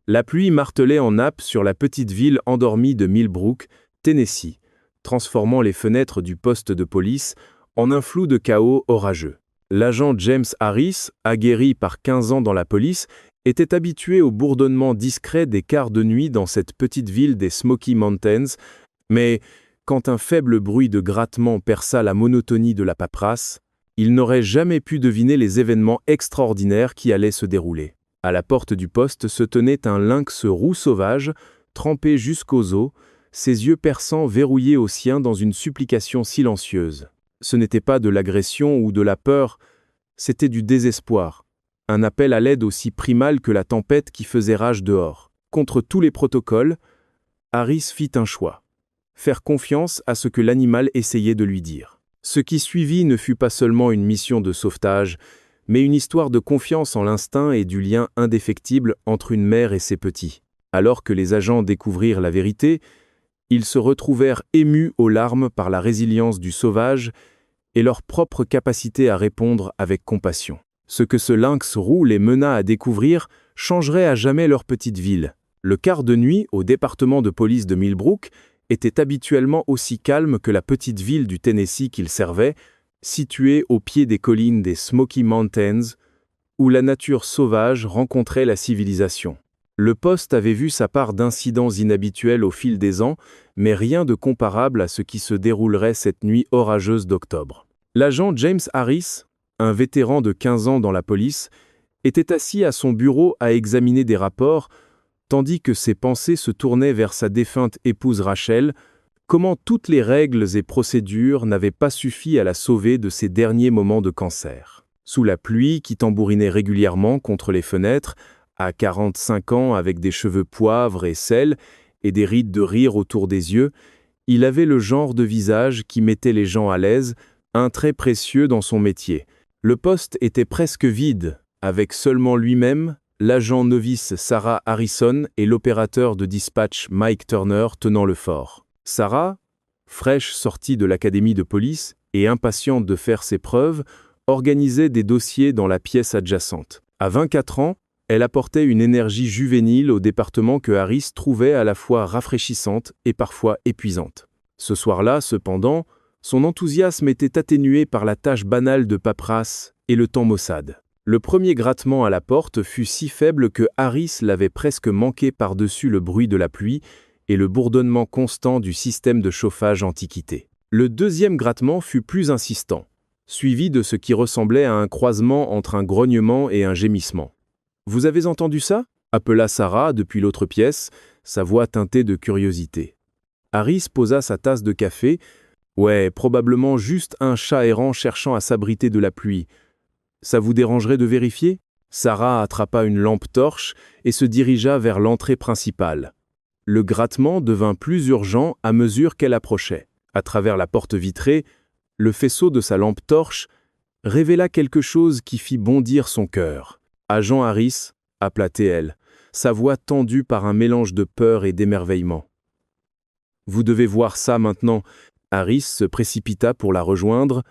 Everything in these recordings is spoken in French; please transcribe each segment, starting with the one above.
La pluie martelait en nappe sur la petite ville endormie de Millbrook, Tennessee, transformant les fenêtres du poste de police en un flou de chaos orageux. L'agent James Harris, aguerri par 15 ans dans la police, était habitué au bourdonnement discret des quarts de nuit dans cette petite ville des Smoky Mountains, mais quand un faible bruit de grattement perça la monotonie de la paperasse, il n'aurait jamais pu deviner les événements extraordinaires qui allaient se dérouler. À la porte du poste se tenait un lynx roux sauvage, trempé jusqu'aux os, ses yeux perçants verrouillés aux siens dans une supplication silencieuse. Ce n'était pas de l'agression ou de la peur, c'était du désespoir. Un appel à l'aide aussi primal que la tempête qui faisait rage dehors. Contre tous les protocoles, Harris fit un choix. Faire confiance à ce que l'animal essayait de lui dire. Ce qui suivit ne fut pas seulement une mission de sauvetage, mais une histoire de confiance en l'instinct et du lien indéfectible entre une mère et ses petits. Alors que les agents découvrirent la vérité, ils se retrouvèrent émus aux larmes par la résilience du sauvage et leur propre capacité à répondre avec compassion. Ce que ce lynx roux les mena à découvrir changerait à jamais leur petite ville. Le quart de nuit au département de police de Millbrook était habituellement aussi calme que la petite ville du Tennessee qu'il servait, située au pied des collines des Smoky Mountains, où la nature sauvage rencontrait la civilisation. Le poste avait vu sa part d'incidents inhabituels au fil des ans, mais rien de comparable à ce qui se déroulerait cette nuit orageuse d'octobre. L'agent James Harris, un vétéran de 15 ans dans la police, était assis à son bureau à examiner des rapports, tandis que ses pensées se tournaient vers sa défunte épouse Rachel, comment toutes les règles et procédures n'avaient pas suffi à la sauver de ses derniers moments de cancer. Sous la pluie qui tambourinait régulièrement contre les fenêtres, à 45 ans avec des cheveux poivre et sel et des rides de rire autour des yeux, il avait le genre de visage qui mettait les gens à l'aise, un trait précieux dans son métier. Le poste était presque vide, avec seulement lui-même, l'agent novice Sarah Harrison et l'opérateur de dispatch Mike Turner tenant le fort. Sarah, fraîche sortie de l'académie de police et impatiente de faire ses preuves, organisait des dossiers dans la pièce adjacente. À 24 ans, elle apportait une énergie juvénile au département que Harris trouvait à la fois rafraîchissante et parfois épuisante. Ce soir-là, cependant, son enthousiasme était atténué par la tâche banale de paperasse et le temps maussade. Le premier grattement à la porte fut si faible que Harris l'avait presque manqué par-dessus le bruit de la pluie et le bourdonnement constant du système de chauffage antiquité. Le deuxième grattement fut plus insistant, suivi de ce qui ressemblait à un croisement entre un grognement et un gémissement. « Vous avez entendu ça ?» appela Sarah depuis l'autre pièce, sa voix teintée de curiosité. Harris posa sa tasse de café. « Ouais, probablement juste un chat errant cherchant à s'abriter de la pluie. Ça vous dérangerait de vérifier ?» Sarah attrapa une lampe torche et se dirigea vers l'entrée principale. Le grattement devint plus urgent à mesure qu'elle approchait. À travers la porte vitrée, le faisceau de sa lampe torche révéla quelque chose qui fit bondir son cœur. « Agent Harris », appela-t-elle, sa voix tendue par un mélange de peur et d'émerveillement. « Vous devez voir ça maintenant. » Harris se précipita pour la rejoindre,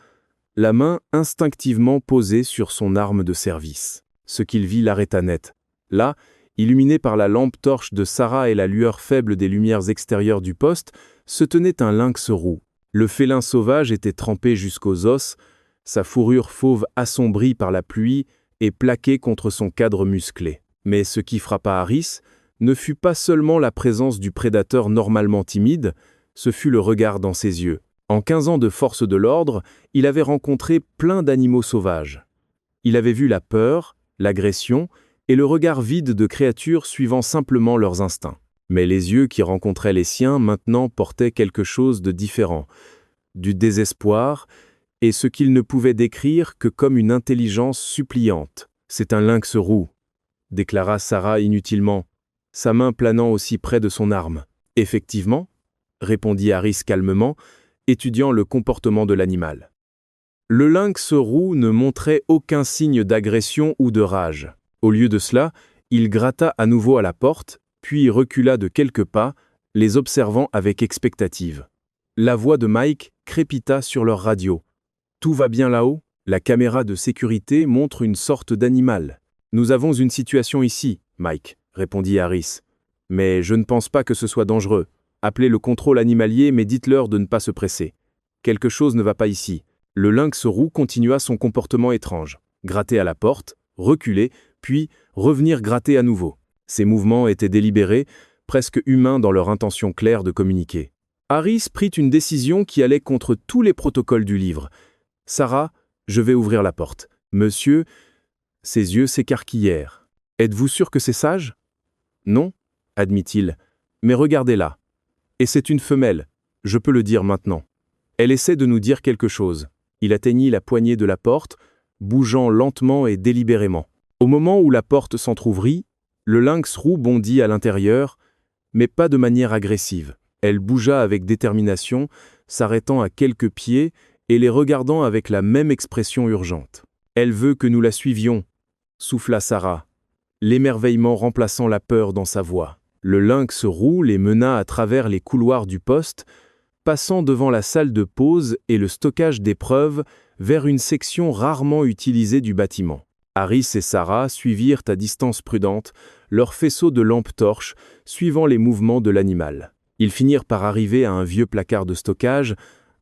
la main instinctivement posée sur son arme de service. Ce qu'il vit l'arrêta net. Là, illuminé par la lampe torche de Sarah et la lueur faible des lumières extérieures du poste, se tenait un lynx roux. Le félin sauvage était trempé jusqu'aux os, sa fourrure fauve assombrie par la pluie et plaquée contre son cadre musclé. Mais ce qui frappa Harris ne fut pas seulement la présence du prédateur normalement timide, ce fut le regard dans ses yeux. En 15 ans de force de l'ordre, il avait rencontré plein d'animaux sauvages. Il avait vu la peur, l'agression et le regard vide de créatures suivant simplement leurs instincts. Mais les yeux qui rencontraient les siens maintenant portaient quelque chose de différent, du désespoir et ce qu'il ne pouvait décrire que comme une intelligence suppliante. « C'est un lynx roux », déclara Sarah inutilement, sa main planant aussi près de son arme. « Effectivement », répondit Harris calmement, étudiant le comportement de l'animal. Le lynx roux ne montrait aucun signe d'agression ou de rage. Au lieu de cela, il gratta à nouveau à la porte, puis recula de quelques pas, les observant avec expectative. La voix de Mike crépita sur leur radio. « Tout va bien là-haut ? La caméra de sécurité montre une sorte d'animal. Nous avons une situation ici, Mike. répondit Harris. Mais je ne pense pas que ce soit dangereux. Appelez le contrôle animalier, mais dites-leur de ne pas se presser. Quelque chose ne va pas ici. Le lynx roux continua son comportement étrange. Gratter à la porte, reculer, puis revenir gratter à nouveau. Ses mouvements étaient délibérés, presque humains dans leur intention claire de communiquer. Harris prit une décision qui allait contre tous les protocoles du livre. « Sarah, je vais ouvrir la porte. Monsieur… » Ses yeux s'écarquillèrent. « Êtes-vous sûr que c'est sage ?»« Non, » admit-il, « mais regardez-la. Et c'est une femelle, je peux le dire maintenant. Elle essaie de nous dire quelque chose. » Il atteignit la poignée de la porte, bougeant lentement et délibérément. Au moment où la porte s'entr'ouvrit, le lynx roux bondit à l'intérieur, mais pas de manière agressive. Elle bougea avec détermination, s'arrêtant à quelques pieds et les regardant avec la même expression urgente. « Elle veut que nous la suivions », souffla Sarah, l'émerveillement remplaçant la peur dans sa voix. Le lynx roux les mena à travers les couloirs du poste, passant devant la salle de pause et le stockage d'épreuves vers une section rarement utilisée du bâtiment. Harris et Sarah suivirent à distance prudente leur faisceau de lampes torches, suivant les mouvements de l'animal. Ils finirent par arriver à un vieux placard de stockage,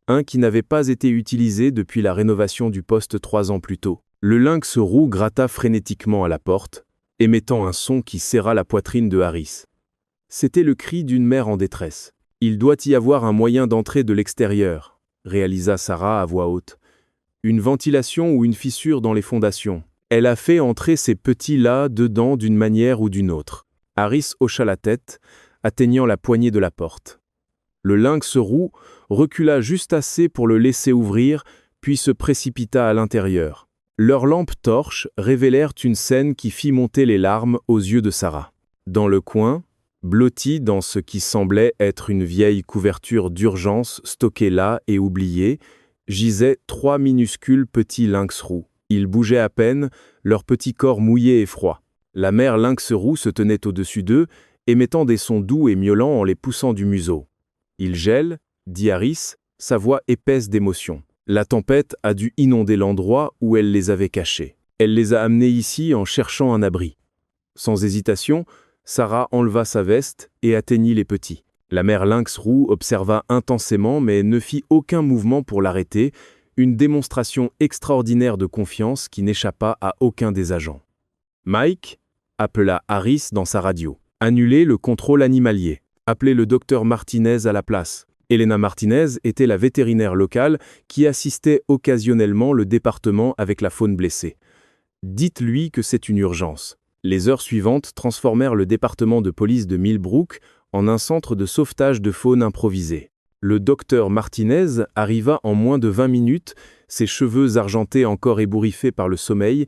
un qui n'avait pas été utilisé depuis la rénovation du poste 3 ans plus tôt. Le lynx roux gratta frénétiquement à la porte, émettant un son qui serra la poitrine de Harris. C'était le cri d'une mère en détresse. « Il doit y avoir un moyen d'entrer de l'extérieur », réalisa Sarah à voix haute. « Une ventilation ou une fissure dans les fondations. » Elle a fait entrer ces petits-là dedans d'une manière ou d'une autre. Harris hocha la tête, atteignant la poignée de la porte. Le lynx roux recula juste assez pour le laisser ouvrir, puis se précipita à l'intérieur. Leurs lampes torches révélèrent une scène qui fit monter les larmes aux yeux de Sarah. Dans le coin, blotti dans ce qui semblait être une vieille couverture d'urgence stockée là et oubliée, gisaient 3 minuscules petits lynx roux. Ils bougeaient à peine, leur petit corps mouillé et froid. La mère lynx roux se tenait au-dessus d'eux, émettant des sons doux et miaulants en les poussant du museau. « Ils gèlent » dit Harris, sa voix épaisse d'émotion. La tempête a dû inonder l'endroit où elle les avait cachés. Elle les a amenés ici en cherchant un abri. Sans hésitation, Sarah enleva sa veste et atteignit les petits. La mère lynx roux observa intensément mais ne fit aucun mouvement pour l'arrêter, une démonstration extraordinaire de confiance qui n'échappa à aucun des agents. « Mike » appela Harris dans sa radio. « Annulez le contrôle animalier. Appelez le docteur Martinez à la place. » Elena Martinez était la vétérinaire locale qui assistait occasionnellement le département avec la faune blessée. « Dites-lui que c'est une urgence. » Les heures suivantes transformèrent le département de police de Millbrook en un centre de sauvetage de faune improvisé. Le docteur Martinez arriva en moins de 20 minutes, ses cheveux argentés encore ébouriffés par le sommeil,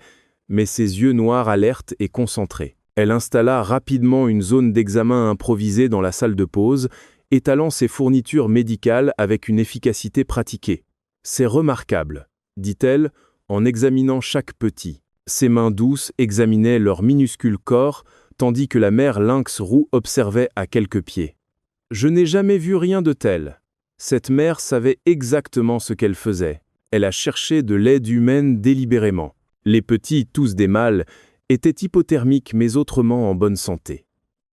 mais ses yeux noirs alertes et concentrés. Elle installa rapidement une zone d'examen improvisée dans la salle de pause, étalant ses fournitures médicales avec une efficacité pratiquée. « C'est remarquable », dit-elle, en examinant chaque petit. Ses mains douces examinaient leur minuscule corps, tandis que la mère lynx roux observait à quelques pieds. « Je n'ai jamais vu rien de tel. Cette mère savait exactement ce qu'elle faisait. Elle a cherché de l'aide humaine délibérément. Les petits, tous des mâles, étaient hypothermiques mais autrement en bonne santé. »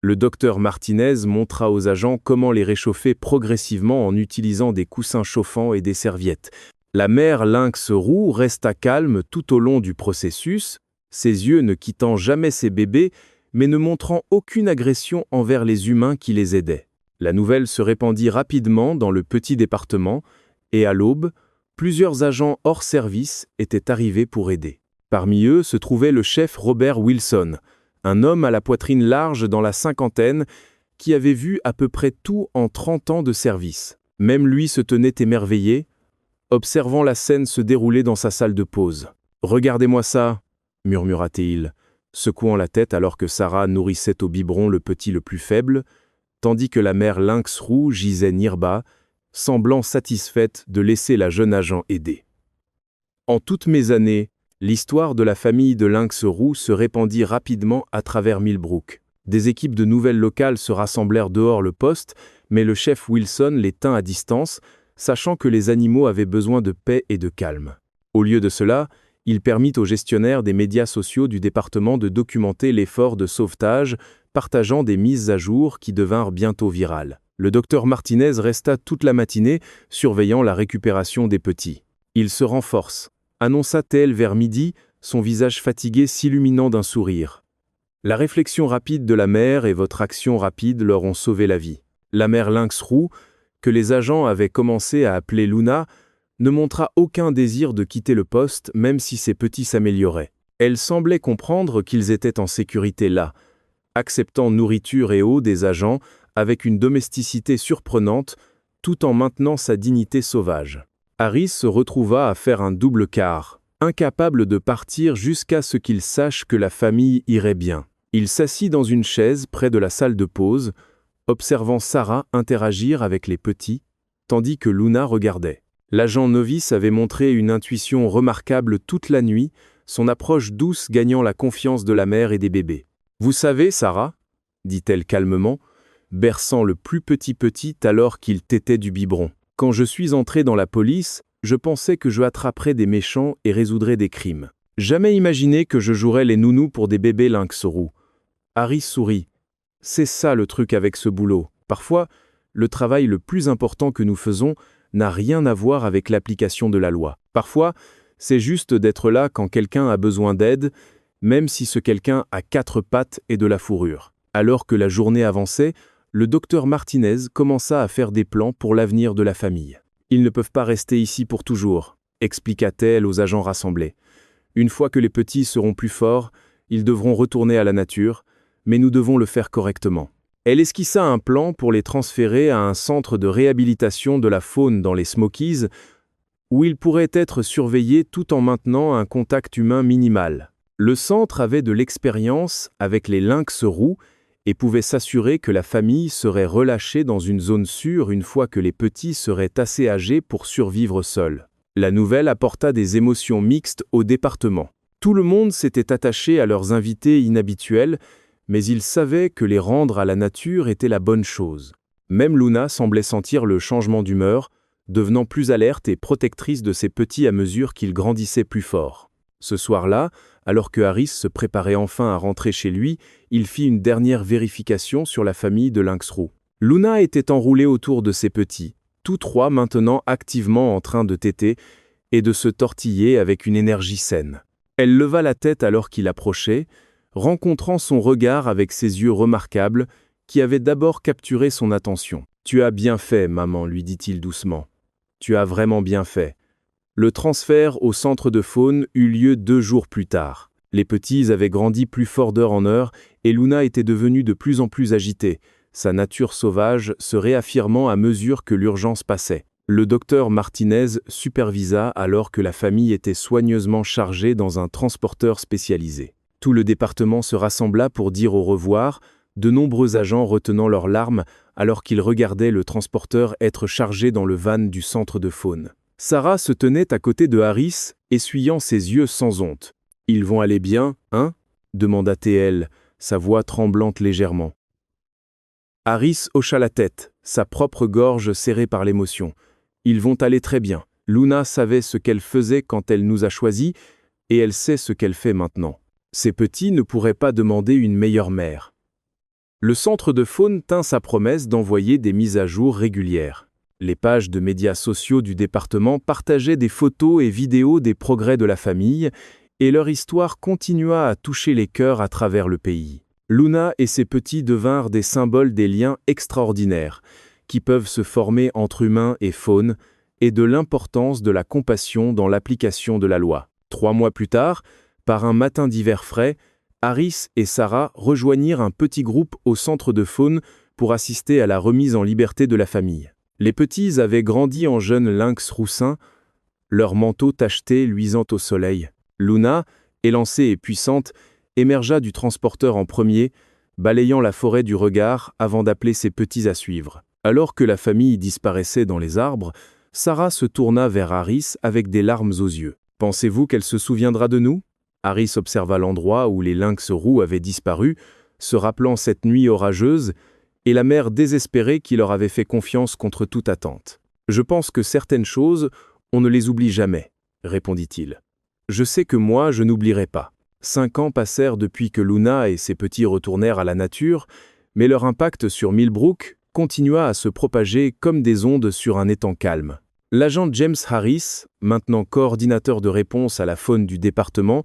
Le docteur Martinez montra aux agents comment les réchauffer progressivement en utilisant des coussins chauffants et des serviettes. La mère lynx roux resta calme tout au long du processus, ses yeux ne quittant jamais ses bébés, mais ne montrant aucune agression envers les humains qui les aidaient. La nouvelle se répandit rapidement dans le petit département, et à l'aube, plusieurs agents hors service étaient arrivés pour aider. Parmi eux se trouvait le chef Robert Wilson, un homme à la poitrine large dans la cinquantaine, qui avait vu à peu près tout en 30 ans de service. Même lui se tenait émerveillé, observant la scène se dérouler dans sa salle de pause. « Regardez-moi ça » murmura-t-il, secouant la tête alors que Sarah nourrissait au biberon le petit le plus faible, tandis que la mère lynx roux gisait nirba, semblant satisfaite de laisser la jeune agent aider. En toutes mes années, l'histoire de la famille de lynx roux se répandit rapidement à travers Millbrook. Des équipes de nouvelles locales se rassemblèrent dehors le poste, mais le chef Wilson les tint à distance, sachant que les animaux avaient besoin de paix et de calme. Au lieu de cela, il permit aux gestionnaires des médias sociaux du département de documenter l'effort de sauvetage partageant des mises à jour qui devinrent bientôt virales. Le docteur Martinez resta toute la matinée, surveillant la récupération des petits. « Il se renforce », annonça-t-elle vers midi, son visage fatigué s'illuminant d'un sourire. La réflexion rapide de la mère et votre action rapide leur ont sauvé la vie. La mère lynx roux, que les agents avaient commencé à appeler Luna, ne montra aucun désir de quitter le poste même si ses petits s'amélioraient. Elle semblait comprendre qu'ils étaient en sécurité là, acceptant nourriture et eau des agents avec une domesticité surprenante, tout en maintenant sa dignité sauvage. Harris se retrouva à faire un double quart, incapable de partir jusqu'à ce qu'il sache que la famille irait bien. Il s'assit dans une chaise près de la salle de pause, observant Sarah interagir avec les petits, tandis que Luna regardait. L'agent novice avait montré une intuition remarquable toute la nuit, son approche douce gagnant la confiance de la mère et des bébés. « Vous savez, Sarah, » dit-elle calmement, berçant le plus petit alors qu'il tétait du biberon. « Quand je suis entrée dans la police, je pensais que je attraperais des méchants et résoudrais des crimes. Jamais imaginé que je jouerais les nounous pour des bébés lynx roux. » Harris sourit. « C'est ça le truc avec ce boulot. Parfois, le travail le plus important que nous faisons n'a rien à voir avec l'application de la loi. Parfois, c'est juste d'être là quand quelqu'un a besoin d'aide, même si ce quelqu'un a 4 pattes et de la fourrure. » Alors que la journée avançait, le docteur Martinez commença à faire des plans pour l'avenir de la famille. « Ils ne peuvent pas rester ici pour toujours », expliqua-t-elle aux agents rassemblés. « Une fois que les petits seront plus forts, ils devront retourner à la nature, mais nous devons le faire correctement. » Elle esquissa un plan pour les transférer à un centre de réhabilitation de la faune dans les Smokies, où ils pourraient être surveillés tout en maintenant un contact humain minimal. Le centre avait de l'expérience avec les lynx roux et pouvait s'assurer que la famille serait relâchée dans une zone sûre une fois que les petits seraient assez âgés pour survivre seuls. La nouvelle apporta des émotions mixtes au département. Tout le monde s'était attaché à leurs invités inhabituels, mais ils savaient que les rendre à la nature était la bonne chose. Même Luna semblait sentir le changement d'humeur, devenant plus alerte et protectrice de ses petits à mesure qu'ils grandissaient plus forts. Ce soir-là, alors que Harris se préparait enfin à rentrer chez lui, il fit une dernière vérification sur la famille de lynx roux. Luna était enroulée autour de ses petits, tous trois maintenant activement en train de téter et de se tortiller avec une énergie saine. Elle leva la tête alors qu'il approchait, rencontrant son regard avec ses yeux remarquables qui avaient d'abord capturé son attention. « Tu as bien fait, maman, lui dit-il doucement. Tu as vraiment bien fait. » Le transfert au centre de faune eut lieu 2 jours plus tard. Les petits avaient grandi plus fort d'heure en heure et Luna était devenue de plus en plus agitée, sa nature sauvage se réaffirmant à mesure que l'urgence passait. Le docteur Martinez supervisa alors que la famille était soigneusement chargée dans un transporteur spécialisé. Tout le département se rassembla pour dire au revoir, de nombreux agents retenant leurs larmes alors qu'ils regardaient le transporteur être chargé dans le van du centre de faune. Sarah se tenait à côté de Harris, essuyant ses yeux sans honte. « Ils vont aller bien, hein ?» demanda-t-elle, sa voix tremblante légèrement. Harris hocha la tête, sa propre gorge serrée par l'émotion. « Ils vont aller très bien. Luna savait ce qu'elle faisait quand elle nous a choisis, et elle sait ce qu'elle fait maintenant. Ces petits ne pourraient pas demander une meilleure mère. » Le centre de faune tint sa promesse d'envoyer des mises à jour régulières. Les pages de médias sociaux du département partageaient des photos et vidéos des progrès de la famille, et leur histoire continua à toucher les cœurs à travers le pays. Luna et ses petits devinrent des symboles des liens extraordinaires qui peuvent se former entre humains et faune, et de l'importance de la compassion dans l'application de la loi. 3 mois plus tard, par un matin d'hiver frais, Harris et Sarah rejoignirent un petit groupe au centre de faune pour assister à la remise en liberté de la famille. Les petits avaient grandi en jeunes lynx roussins, leurs manteaux tachetés luisant au soleil. Luna, élancée et puissante, émergea du transporteur en premier, balayant la forêt du regard avant d'appeler ses petits à suivre. Alors que la famille disparaissait dans les arbres, Sarah se tourna vers Harris avec des larmes aux yeux. « Pensez-vous qu'elle se souviendra de nous ?» Harris observa l'endroit où les lynx roux avaient disparu, se rappelant cette nuit orageuse, et la mère désespérée qui leur avait fait confiance contre toute attente. « Je pense que certaines choses, on ne les oublie jamais, » répondit-il. « Je sais que moi, je n'oublierai pas. » 5 ans passèrent depuis que Luna et ses petits retournèrent à la nature, mais leur impact sur Millbrook continua à se propager comme des ondes sur un étang calme. L'agent James Harris, maintenant coordinateur de réponse à la faune du département,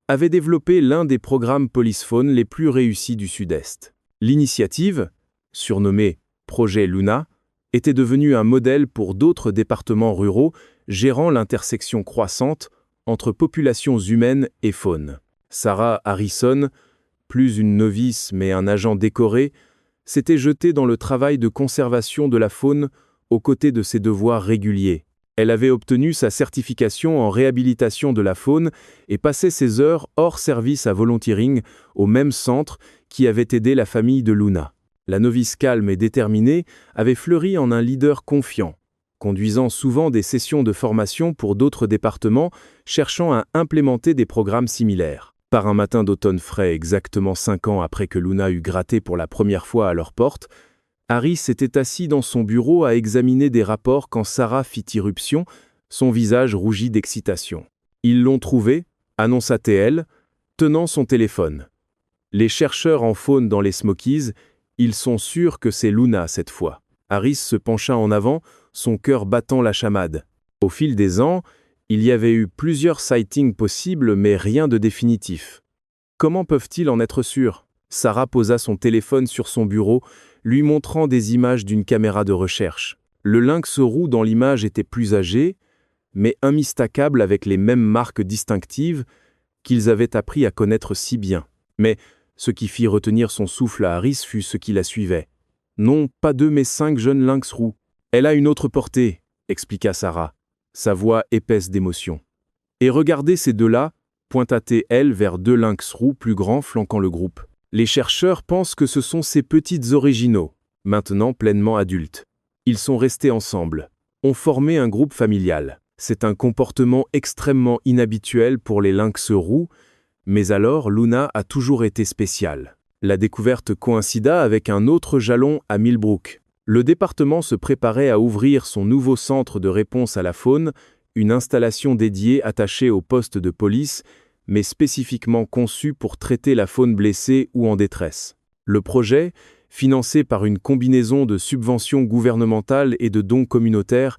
avait développé l'un des programmes police-faune les plus réussis du Sud-Est. L'initiative, surnommée Projet Luna, était devenue un modèle pour d'autres départements ruraux gérant l'intersection croissante entre populations humaines et faune. Sarah Harrison, plus une novice mais un agent décoré, s'était jetée dans le travail de conservation de la faune aux côtés de ses devoirs réguliers. Elle avait obtenu sa certification en réhabilitation de la faune et passait ses heures hors service à volunteering au même centre qui avait aidé la famille de Luna. La novice calme et déterminée avait fleuri en un leader confiant, conduisant souvent des sessions de formation pour d'autres départements cherchant à implémenter des programmes similaires. Par un matin d'automne frais, exactement 5 ans après que Luna eut gratté pour la première fois à leur porte, Harris était assis dans son bureau à examiner des rapports quand Sarah fit irruption, son visage rougi d'excitation. « Ils l'ont trouvé », annonça-t-elle, tenant son téléphone. « Les chercheurs en faune dans les Smokies, ils sont sûrs que c'est Luna cette fois. » Harris se pencha en avant, son cœur battant la chamade. Au fil des ans, il y avait eu plusieurs sightings possibles, mais rien de définitif. Comment peuvent-ils en être sûrs? Sarah posa son téléphone sur son bureau, lui montrant des images d'une caméra de recherche. Le lynx roux dans l'image était plus âgé, mais immistakable avec les mêmes marques distinctives qu'ils avaient appris à connaître si bien. Mais ce qui fit retenir son souffle à Harris fut ce qui la suivait. Non, pas 2 mais 5 jeunes lynx roux. Elle a une autre portée, expliqua Sarah, sa voix épaisse d'émotion. Et regardez ces deux-là, pointa-t-elle vers 2 lynx roux plus grands flanquant le groupe. Les chercheurs pensent que ce sont ces petites originaux, maintenant pleinement adultes. Ils sont restés ensemble, ont formé un groupe familial. C'est un comportement extrêmement inhabituel pour les lynx roux, mais alors Luna a toujours été spéciale. La découverte coïncida avec un autre jalon à Millbrook. Le département se préparait à ouvrir son nouveau centre de réponse à la faune, une installation dédiée attachée au poste de police, mais spécifiquement conçue pour traiter la faune blessée ou en détresse. Le projet, financé par une combinaison de subventions gouvernementales et de dons communautaires,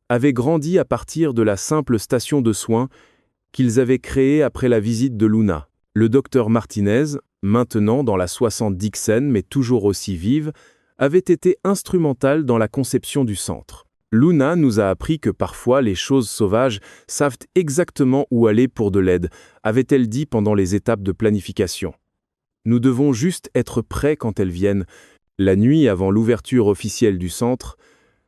avait grandi à partir de la simple station de soins qu'ils avaient créée après la visite de Luna. Le docteur Martinez, maintenant dans la 60 Dixon mais toujours aussi vive, avait été instrumental dans la conception du centre. Luna nous a appris que parfois les choses sauvages savent exactement où aller pour de l'aide, avait-elle dit pendant les étapes de planification. Nous devons juste être prêts quand elles viennent. La nuit avant l'ouverture officielle du centre,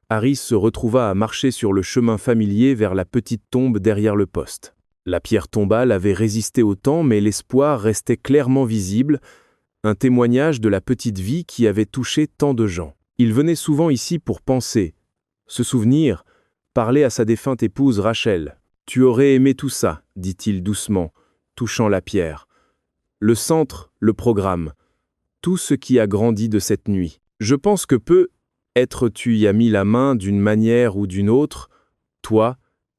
Harris se retrouva à marcher sur le chemin familier vers la petite tombe derrière le poste. La pierre tombale avait résisté au temps, mais l'espoir restait clairement visible, un témoignage de la petite vie qui avait touché tant de gens. Il venait souvent ici pour penser, se souvenir, parler à sa défunte épouse Rachel. « Tu aurais aimé tout ça », dit-il doucement, touchant la pierre. « Le centre, le programme, tout ce qui a grandi de cette nuit. Je pense que peut-être tu y as mis la main d'une manière ou d'une autre, toi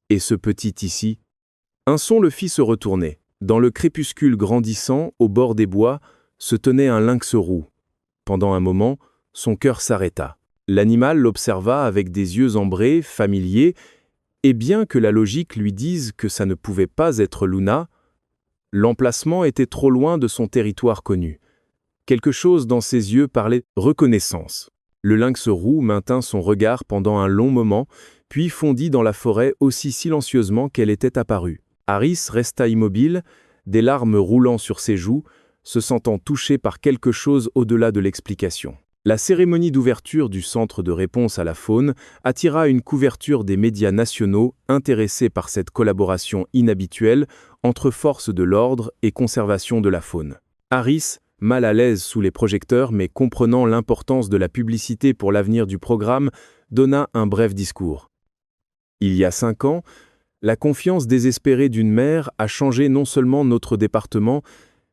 et ce petit ici. » Un son le fit se retourner. Dans le crépuscule grandissant, au bord des bois, se tenait un lynx roux. Pendant un moment, son cœur s'arrêta. L'animal l'observa avec des yeux ambrés, familiers, et bien que la logique lui dise que ça ne pouvait pas être Luna, l'emplacement était trop loin de son territoire connu. Quelque chose dans ses yeux parlait reconnaissance. Le lynx roux maintint son regard pendant un long moment, puis fondit dans la forêt aussi silencieusement qu'elle était apparue. Harris resta immobile, des larmes roulant sur ses joues, se sentant touché par quelque chose au-delà de l'explication. La cérémonie d'ouverture du Centre de réponse à la faune attira une couverture des médias nationaux intéressés par cette collaboration inhabituelle entre forces de l'ordre et conservation de la faune. Harris, mal à l'aise sous les projecteurs mais comprenant l'importance de la publicité pour l'avenir du programme, donna un bref discours. Il y a 5 ans, la confiance désespérée d'une mère a changé non seulement notre département,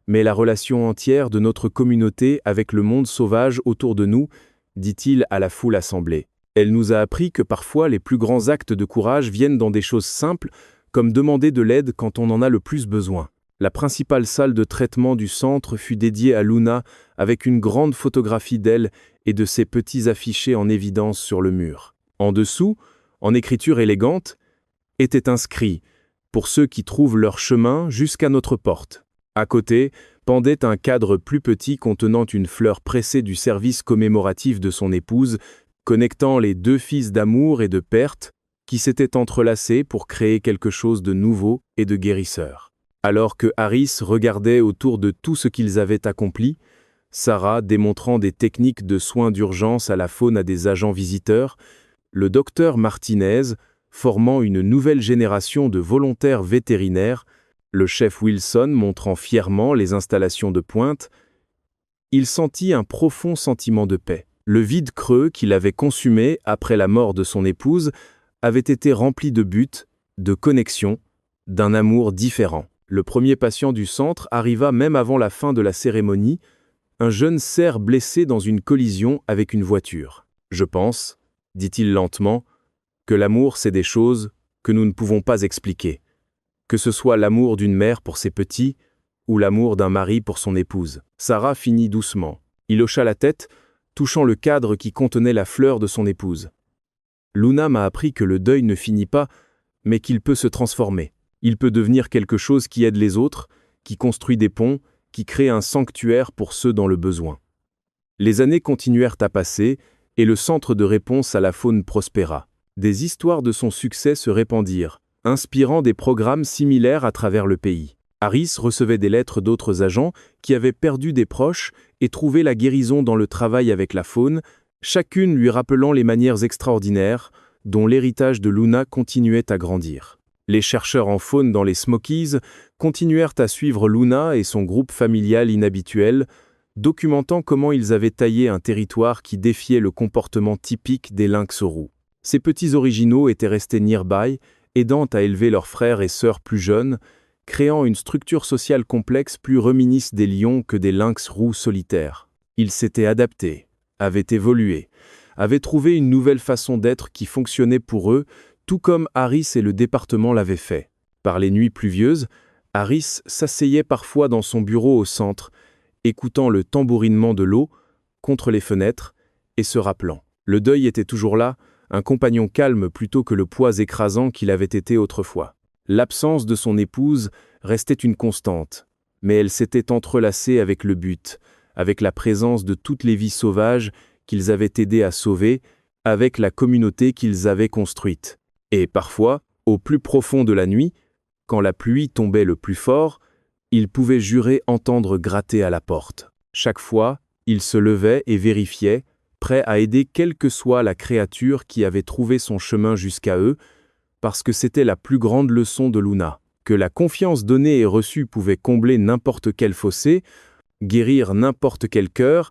mais la relation entière de notre communauté avec le monde sauvage autour de nous, dit-il à la foule assemblée. Elle nous a appris que parfois les plus grands actes de courage viennent dans des choses simples, comme demander de l'aide quand on en a le plus besoin. La principale salle de traitement du centre fut dédiée à Luna avec une grande photographie d'elle et de ses petits affichés en évidence sur le mur. En dessous, en écriture élégante, était inscrit « Pour ceux qui trouvent leur chemin jusqu'à notre porte ». À côté, pendait un cadre plus petit contenant une fleur pressée du service commémoratif de son épouse, connectant les deux fils d'amour et de perte qui s'étaient entrelacés pour créer quelque chose de nouveau et de guérisseur. Alors que Harris regardait autour de tout ce qu'ils avaient accompli, Sarah démontrant des techniques de soins d'urgence à la faune à des agents visiteurs, le docteur Martinez formant une nouvelle génération de volontaires vétérinaires, le chef Wilson montrant fièrement les installations de pointe, il sentit un profond sentiment de paix. Le vide creux qu'il avait consumé après la mort de son épouse avait été rempli de buts, de connexions, d'un amour différent. Le premier patient du centre arriva même avant la fin de la cérémonie, un jeune cerf blessé dans une collision avec une voiture. « Je pense, dit-il lentement, que l'amour c'est des choses que nous ne pouvons pas expliquer. Que ce soit l'amour d'une mère pour ses petits ou l'amour d'un mari pour son épouse. » Sarah finit doucement. Il hocha la tête, touchant le cadre qui contenait la fleur de son épouse. « Luna m'a appris que le deuil ne finit pas, mais qu'il peut se transformer. Il peut devenir quelque chose qui aide les autres, qui construit des ponts, qui crée un sanctuaire pour ceux dans le besoin. » Les années continuèrent à passer, et le centre de réponse à la faune prospéra. Des histoires de son succès se répandirent, inspirant des programmes similaires à travers le pays. Harris recevait des lettres d'autres agents qui avaient perdu des proches et trouvé la guérison dans le travail avec la faune, chacune lui rappelant les manières extraordinaires dont l'héritage de Luna continuait à grandir. Les chercheurs en faune dans les Smokies continuèrent à suivre Luna et son groupe familial inhabituel, documentant comment ils avaient taillé un territoire qui défiait le comportement typique des lynx roux. Ces petits originaux étaient restés nearby, aidant à élever leurs frères et sœurs plus jeunes, créant une structure sociale complexe plus reminisce des lions que des lynx roux solitaires. Ils s'étaient adaptés, avaient évolué, avaient trouvé une nouvelle façon d'être qui fonctionnait pour eux, tout comme Harris et le département l'avaient fait. Par les nuits pluvieuses, Harris s'asseyait parfois dans son bureau au centre, écoutant le tambourinement de l'eau contre les fenêtres et se rappelant. Le deuil était toujours là, un compagnon calme plutôt que le poids écrasant qu'il avait été autrefois. L'absence de son épouse restait une constante, mais elle s'était entrelacée avec le but, avec la présence de toutes les vies sauvages qu'ils avaient aidé à sauver, avec la communauté qu'ils avaient construite. Et parfois, au plus profond de la nuit, quand la pluie tombait le plus fort, il pouvait jurer entendre gratter à la porte. Chaque fois, il se levait et vérifiait, prêt à aider quelle que soit la créature qui avait trouvé son chemin jusqu'à eux, parce que c'était la plus grande leçon de Luna, que la confiance donnée et reçue pouvait combler n'importe quel fossé, guérir n'importe quel cœur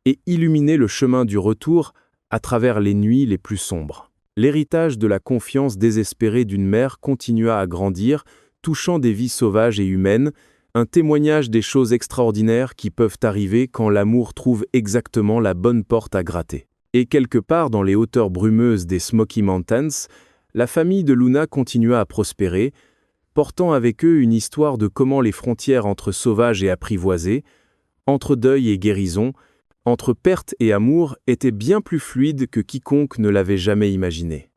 et illuminer le chemin du retour à travers les nuits les plus sombres. L'héritage de la confiance désespérée d'une mère continua à grandir, touchant des vies sauvages et humaines, un témoignage des choses extraordinaires qui peuvent arriver quand l'amour trouve exactement la bonne porte à gratter. Et quelque part dans les hauteurs brumeuses des Smoky Mountains, la famille de Luna continua à prospérer, portant avec eux une histoire de comment les frontières entre sauvages et apprivoisés, entre deuil et guérison, entre perte et amour étaient bien plus fluides que quiconque ne l'avait jamais imaginé.